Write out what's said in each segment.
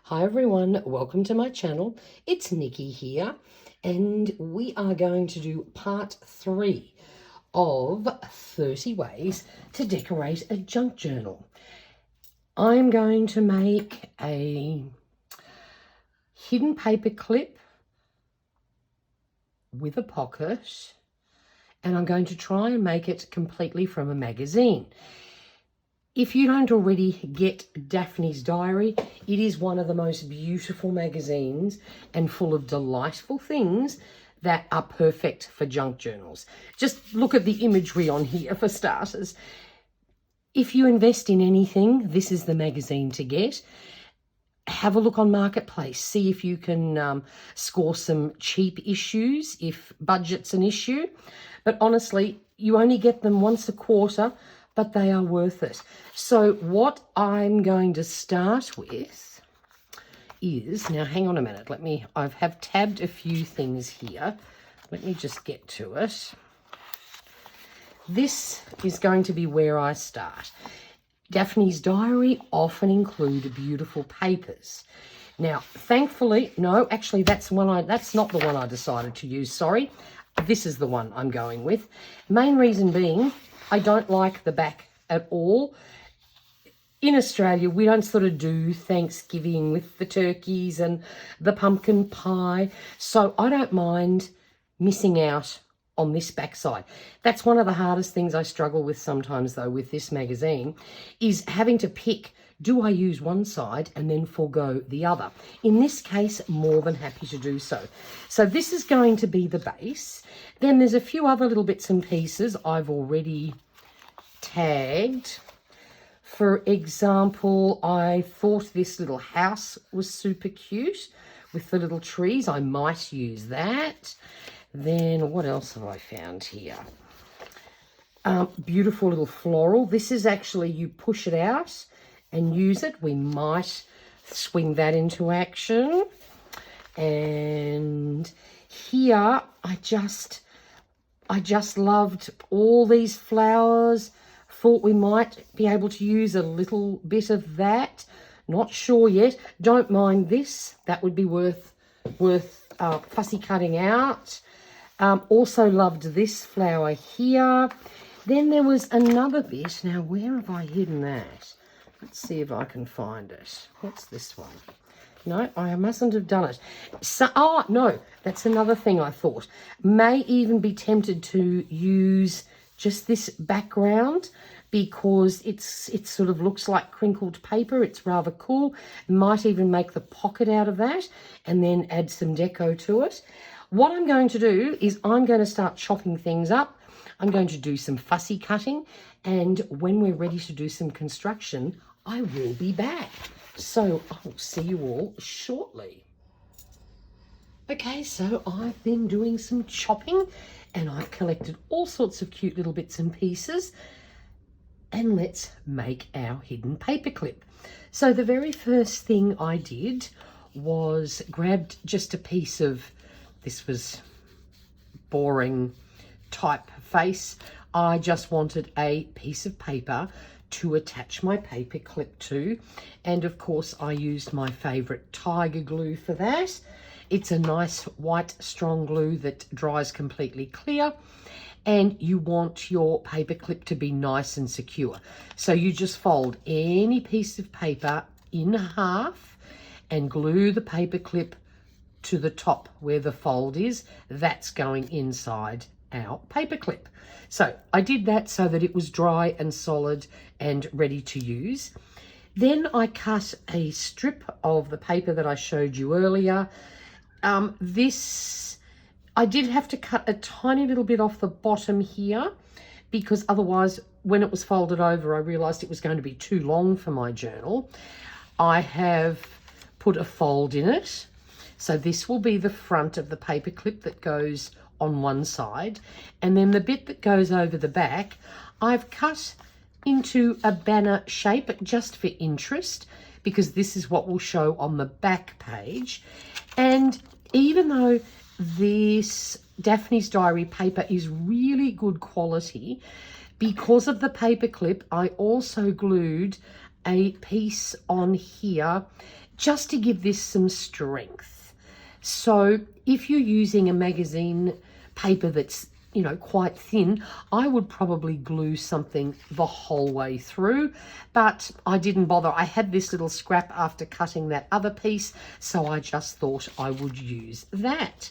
Hi everyone, welcome to my channel. It's Nikki here, and we are going to do part 3 of 30 ways to decorate a junk journal. I'm going to make a hidden paper clip with a pocket, and I'm going to try and make it completely from a magazine. If you don't already get Daphne's Diary, it is one of the most beautiful magazines and full of delightful things that are perfect for junk journals. Just look at the imagery on here for starters. If you invest in anything, this is the magazine to get. Have a look on Marketplace. See if you can score some cheap issues if budget's an issue. But honestly, you only get them once a quarter, but they are worth it. So what I'm going to start with is, now hang on a minute, I have tabbed a few things here. Let me just get to it. This is going to be where I start. Daphne's Diary often include beautiful papers. Now, thankfully, no, actually that's not the one I decided to use, sorry. This is the one I'm going with. Main reason being, I don't like the back at all. In Australia, we don't sort of do Thanksgiving with the turkeys and the pumpkin pie. So I don't mind missing out on this backside. That's one of the hardest things I struggle with sometimes, though, with this magazine, is having to pick, do I use one side and then forego the other? In this case, more than happy to do so. So this is going to be the base. Then there's a few other little bits and pieces I've already tagged. For example, I thought this little house was super cute with the little trees. I might use that. Then what else have I found here? Beautiful little floral. This is actually, you push it out and use it. We might swing that into action. And here, I just loved all these flowers. Thought we might be able to use a little bit of that. Not sure yet. Don't mind this. That would be worth fussy cutting out. Also loved this flower here. Then there was another bit. Now, where have I hidden that? Let's see if I can find it. What's this one? No, I mustn't have done it. So, oh, no, that's another thing I thought. May even be tempted to use just this background because it sort of looks like crinkled paper. It's rather cool. Might even make the pocket out of that and then add some deco to it. What I'm going to do is I'm going to start chopping things up. I'm going to do some fussy cutting, and when we're ready to do some construction, I will be back. So I'll see you all shortly. Okay, so I've been doing some chopping and I've collected all sorts of cute little bits and pieces, and let's make our hidden paper clip. So the very first thing I did was grabbed just a piece of, this was boring typeface. I just wanted a piece of paper to attach my paper clip to, and of course I used my favorite tiger glue for that. It's a nice white strong glue that dries completely clear, and you want your paper clip to be nice and secure. So you just fold any piece of paper in half and glue the paper clip to the top where the fold is. That's going inside our paper clip. So I did that so that it was dry and solid and ready to use. Then I cut a strip of the paper that I showed you earlier. I did have to cut a tiny little bit off the bottom here because otherwise when it was folded over I realized it was going to be too long for my journal. I have put a fold in it. So this will be the front of the paper clip that goes on one side, and then the bit that goes over the back I've cut into a banner shape just for interest, because this is what will show on the back page. And even though this Daphne's Diary paper is really good quality, because of the paper clip I also glued a piece on here just to give this some strength. So if you're using a magazine paper that's, you know, quite thin, I would probably glue something the whole way through, but I didn't bother. I had this little scrap after cutting that other piece, so I just thought I would use that.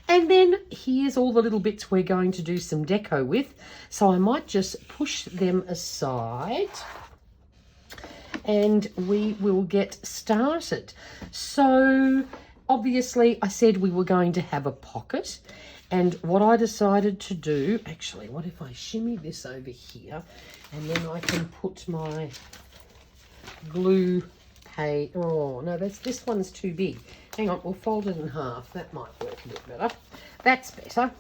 And then here's all the little bits we're going to do some deco with, so I might just push them aside and we will get started. So obviously I said we were going to have a pocket, and what I decided to do, actually, what if I shimmy this over here and then I can put my glue page. Oh no, this one's too big. Hang on, we'll fold it in half. That might work a bit better. That's better,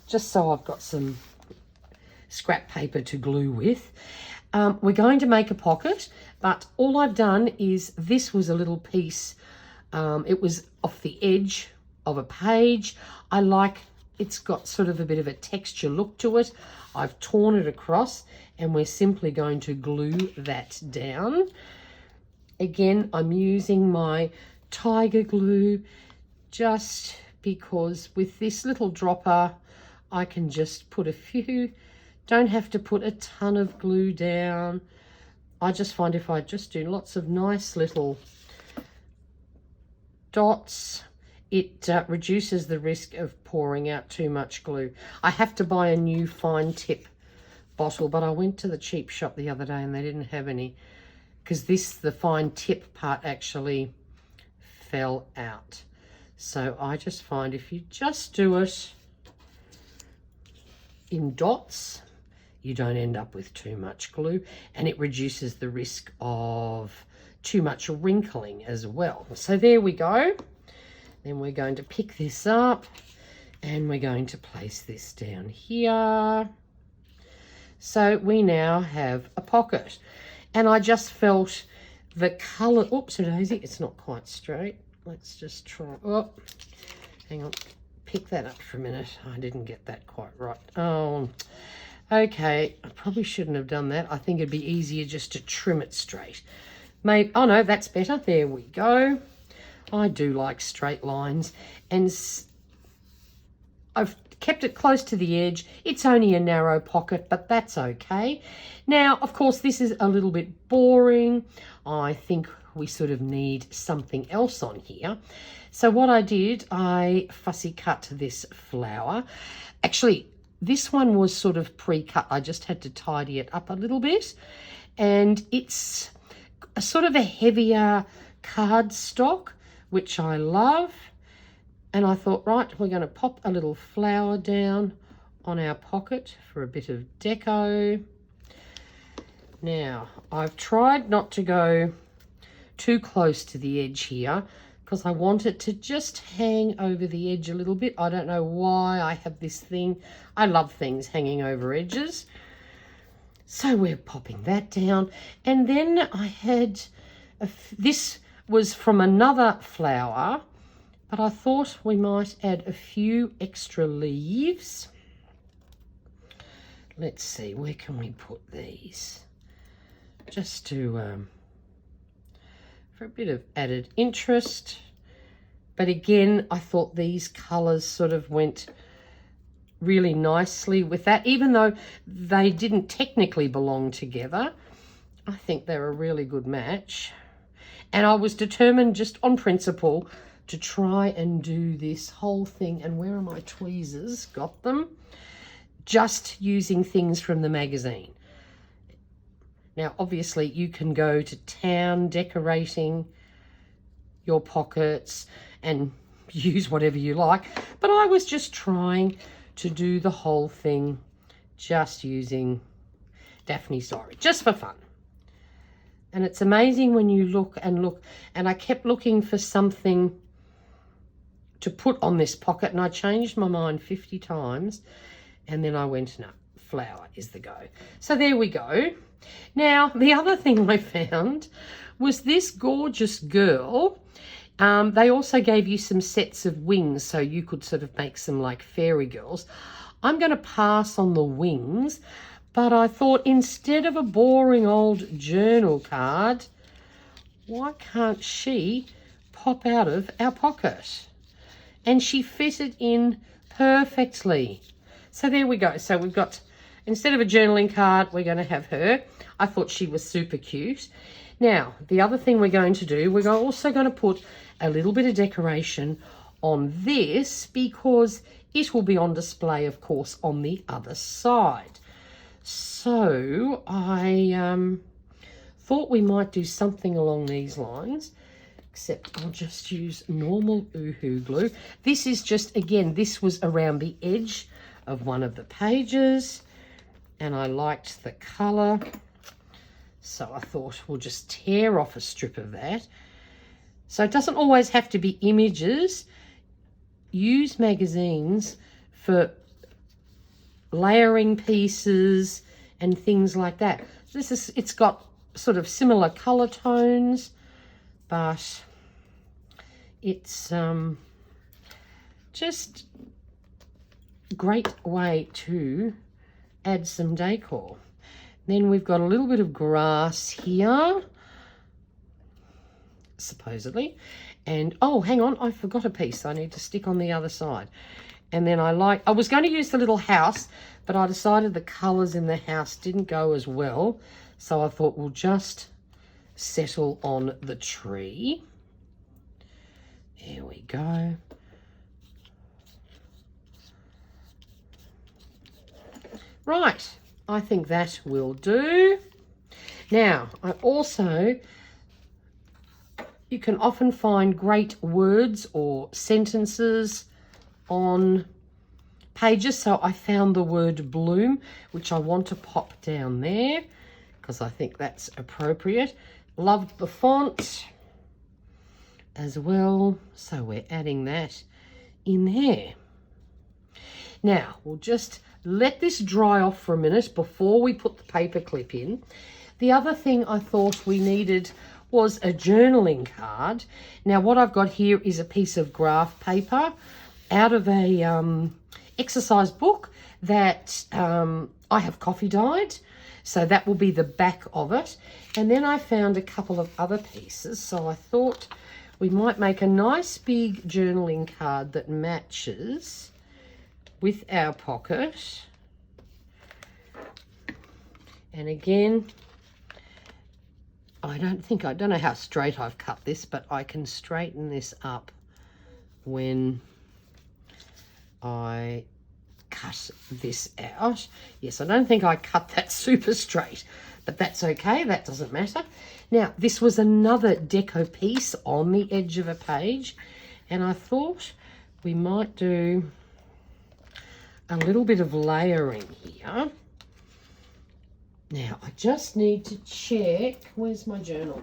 just so I've got some scrap paper to glue with. We're going to make a pocket, but all I've done is, this was a little piece, it was off the edge of a page. I like, it's got sort of a bit of a texture look to it. I've torn it across and we're simply going to glue that down. Again, I'm using my tiger glue just because with this little dropper I can just put a few, don't have to put a ton of glue down. I just find if I just do lots of nice little dots, it reduces the risk of pouring out too much glue. I have to buy a new fine tip bottle, but I went to the cheap shop the other day and they didn't have any, because the fine tip part actually fell out. So I just find if you just do it in dots, you don't end up with too much glue, and it reduces the risk of too much wrinkling as well. So there we go. Then we're going to pick this up and we're going to place this down here. So we now have a pocket, and I just felt the colour, oops a daisy, it's not quite straight. Let's just try, oh, hang on, pick that up for a minute. I didn't get that quite right. Oh, okay, I probably shouldn't have done that. I think it'd be easier just to trim it straight. Maybe, oh no, that's better. There we go. I do like straight lines, and I've kept it close to the edge. It's only a narrow pocket, but that's okay. Now, of course, this is a little bit boring. I think we sort of need something else on here. So what I did, I fussy cut this flower. Actually, this one was sort of pre-cut. I just had to tidy it up a little bit, and it's a sort of a heavier cardstock, which I love. And I thought, right, we're going to pop a little flower down on our pocket for a bit of deco. Now, I've tried not to go too close to the edge here because I want it to just hang over the edge a little bit. I don't know why I have this thing. I love things hanging over edges. So we're popping that down. And then I had, this was from another flower, but I thought we might add a few extra leaves. Let's see, where can we put these? Just to, for a bit of added interest. But again, I thought these colours sort of went really nicely with that. Even though they didn't technically belong together, I think they're a really good match. And I was determined just on principle to try and do this whole thing. And where are my tweezers? Got them. Just using things from the magazine. Now, obviously, you can go to town decorating your pockets and use whatever you like. But I was just trying to do the whole thing just using Daphne's Diary, just for fun. And it's amazing when you look, and I kept looking for something to put on this pocket, and I changed my mind 50 times, and then I went, no, flower is the go. So there we go. Now, the other thing I found was this gorgeous girl. They also gave you some sets of wings, so you could sort of make some like fairy girls. I'm going to pass on the wings, but I thought instead of a boring old journal card, why can't she pop out of our pocket. And she fitted in perfectly. So there we go. So we've got, instead of a journaling card, we're going to have her. I thought she was super cute. Now, the other thing we're going to do, we're also going to put a little bit of decoration on this because it will be on display, of course, on the other side. So I thought we might do something along these lines, except I'll just use normal Oohoo glue. This is just, again, this was around the edge of one of the pages, and I liked the colour. So I thought we'll just tear off a strip of that. So it doesn't always have to be images. Use magazines for layering pieces and things like that. It's got sort of similar colour tones, but it's just a great way to add some decor. Then we've got a little bit of grass here, supposedly. And, oh, hang on, I forgot a piece I need to stick on the other side. And then I was going to use the little house, but I decided the colours in the house didn't go as well. So I thought we'll just settle on the tree. There we go. Right. I think that will do. Now, you can often find great words or sentences on pages. So I found the word bloom, which I want to pop down there because I think that's appropriate. Loved the font as well. So we're adding that in there. Now, we'll just let this dry off for a minute before we put the paper clip in. The other thing I thought we needed was a journaling card. Now, what I've got here is a piece of graph paper out of a exercise book that I have coffee dyed. So that will be the back of it. And then I found a couple of other pieces. So I thought we might make a nice big journaling card that matches with our pocket. And again, I don't know how straight I've cut this, but I can straighten this up when I cut this out. Yes, I don't think I cut that super straight, but that's okay, that doesn't matter. Now, this was another deco piece on the edge of a page, and I thought we might do a little bit of layering here. Now, I just need to check, where's my journal?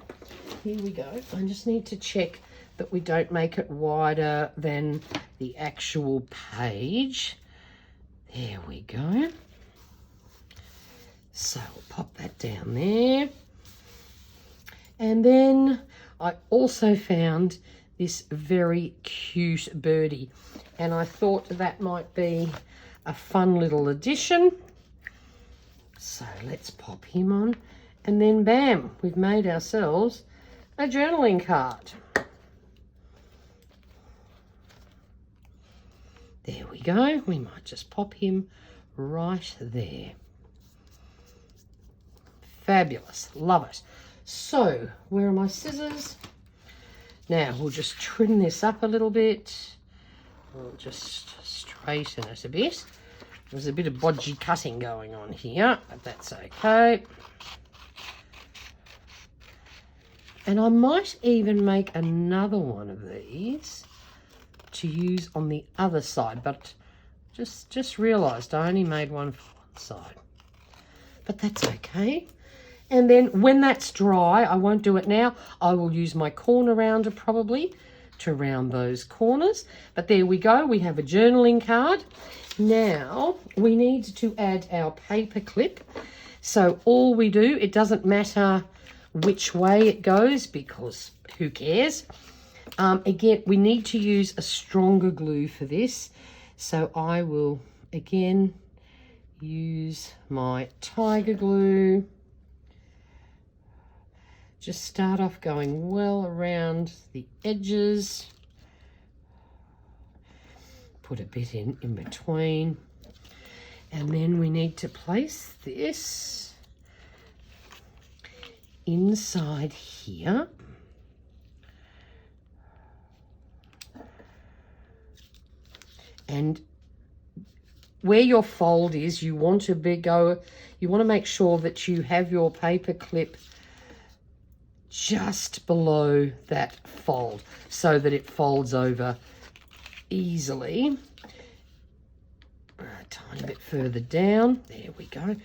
Here we go. I just need to check that we don't make it wider than the actual page. There we go. So we'll pop that down there. And then I also found this very cute birdie, and I thought that might be a fun little addition. So let's pop him on, and then bam, we've made ourselves a journaling card. There we go. We might just pop him right there. Fabulous. Love it. So, where are my scissors? Now, we'll just trim this up a little bit. We'll just straighten it a bit. There's a bit of bodgy cutting going on here, but that's okay. And I might even make another one of these to use on the other side, but just realised I only made one for one side. But that's okay. And then when that's dry, I won't do it now. I will use my corner rounder probably to round those corners. But there we go. We have a journaling card. Now we need to add our paper clip. So all we do, it doesn't matter which way it goes because who cares? Again, we need to use a stronger glue for this. So I will again use my tiger glue Just start off going well around the edges. Put a bit in between. And then we need to place this inside here. And where your fold is, you want to make sure that you have your paper clip just below that fold so that it folds over easily. A tiny bit further down. There we go.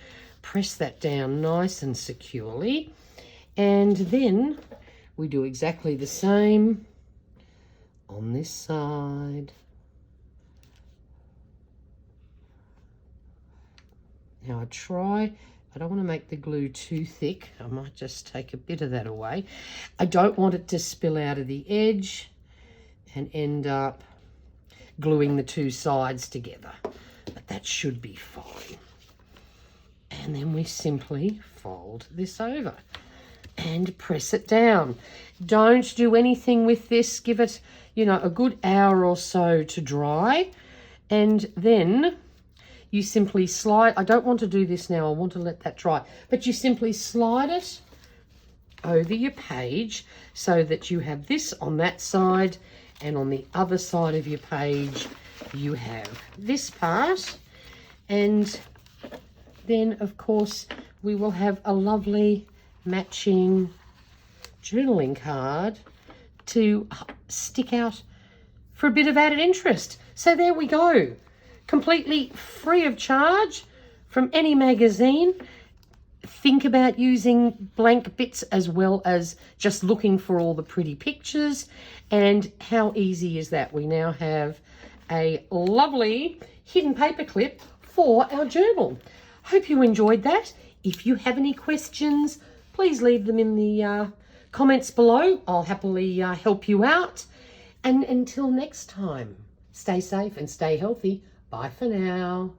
Press that down nice and securely. And then we do exactly the same on this side. Now I don't want to make the glue too thick. I might just take a bit of that away. I don't want it to spill out of the edge and end up gluing the two sides together. But that should be fine. And then we simply fold this over and press it down. Don't do anything with this. Give it, a good hour or so to dry. And then you simply slide. I don't want to do this now. I want to let that dry. But you simply slide it over your page so that you have this on that side, and on the other side of your page you have this part. And then, of course, we will have a lovely matching journaling card to stick out for a bit of added interest. So there we go. Completely free of charge from any magazine. Think about using blank bits as well as just looking for all the pretty pictures. And how easy is that? We now have a lovely hidden paper clip for our journal. Hope you enjoyed that. If you have any questions, please leave them in the comments below. I'll happily help you out. And until next time, stay safe and stay healthy. Bye for now.